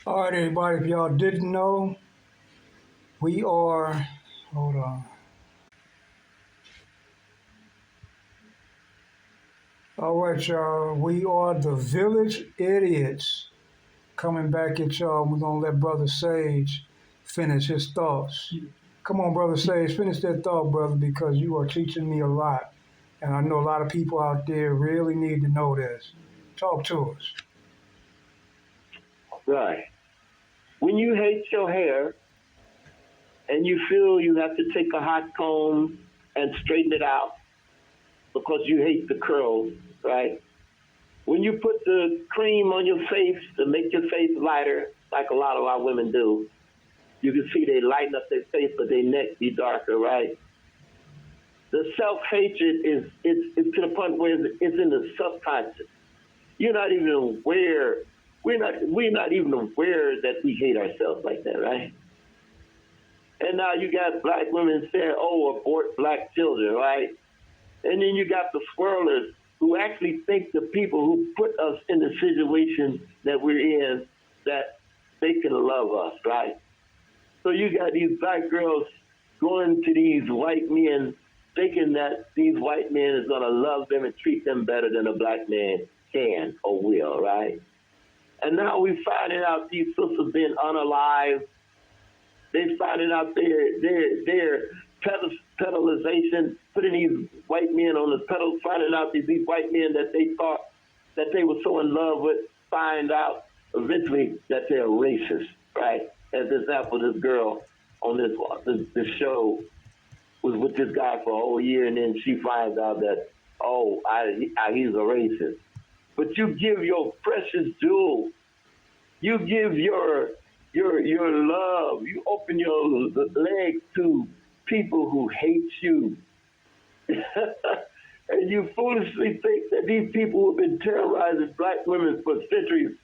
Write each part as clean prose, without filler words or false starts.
All right, everybody, if y'all didn't know, we are, hold on. All right, y'all, we are the Village Idiots coming back at y'all. We're going to let Brother Sage finish his thoughts. Come on, Brother Sage, finish that thought, brother, because you are teaching me a lot. And I know a lot of people out there really need to know this. Talk to us. Right. When you hate your hair and you feel you have to take a hot comb and straighten it out because you hate the curls, right? When you put the cream on your face to make your face lighter, like a lot of our women do, you can see they lighten up their face, but their neck be darker, right? The self-hatred is to the point where it's in the subconscious. You're not even aware. We're not even aware that we hate ourselves like that, right? And now you got black women saying, "Oh, abort black children," right? And then you got the swirlers who actually think the people who put us in the situation that we're in, that they can love us, right? So you got these black girls going to these white men thinking that these white men is going to love them and treat them better than a black man can or will, right? And now we're finding out these sisters being unalive. They're finding out their pedalization, putting these white men on the pedal, finding out these white men that they thought that they were so in love with, find out eventually that they're racist, right? As example, this girl on this show was with this guy for a whole year, and then she finds out that, oh, he's a racist. But you give your precious jewel, you give your love, you open your legs to people who hate you. And you foolishly think that these people who have been terrorizing black women for centuries,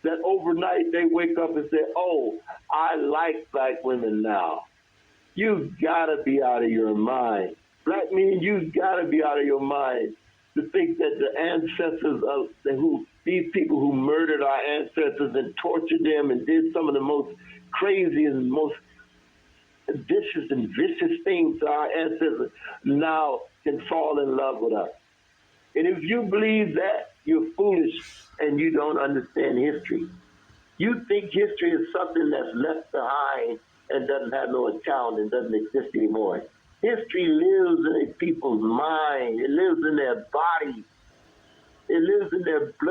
that overnight they wake up and say, oh, I like black women now. You gotta be out of your mind. Black men, you gotta be out of your mind to think that the ancestors of these people who murdered our ancestors and tortured them and did some of the most crazy and most vicious and vicious things to our ancestors now can fall in love with us. And if you believe that, you're foolish and you don't understand history. You think history is something that's left behind and doesn't have no account and doesn't exist anymore. History lives in people's mind. It lives in their body. It lives in their blood.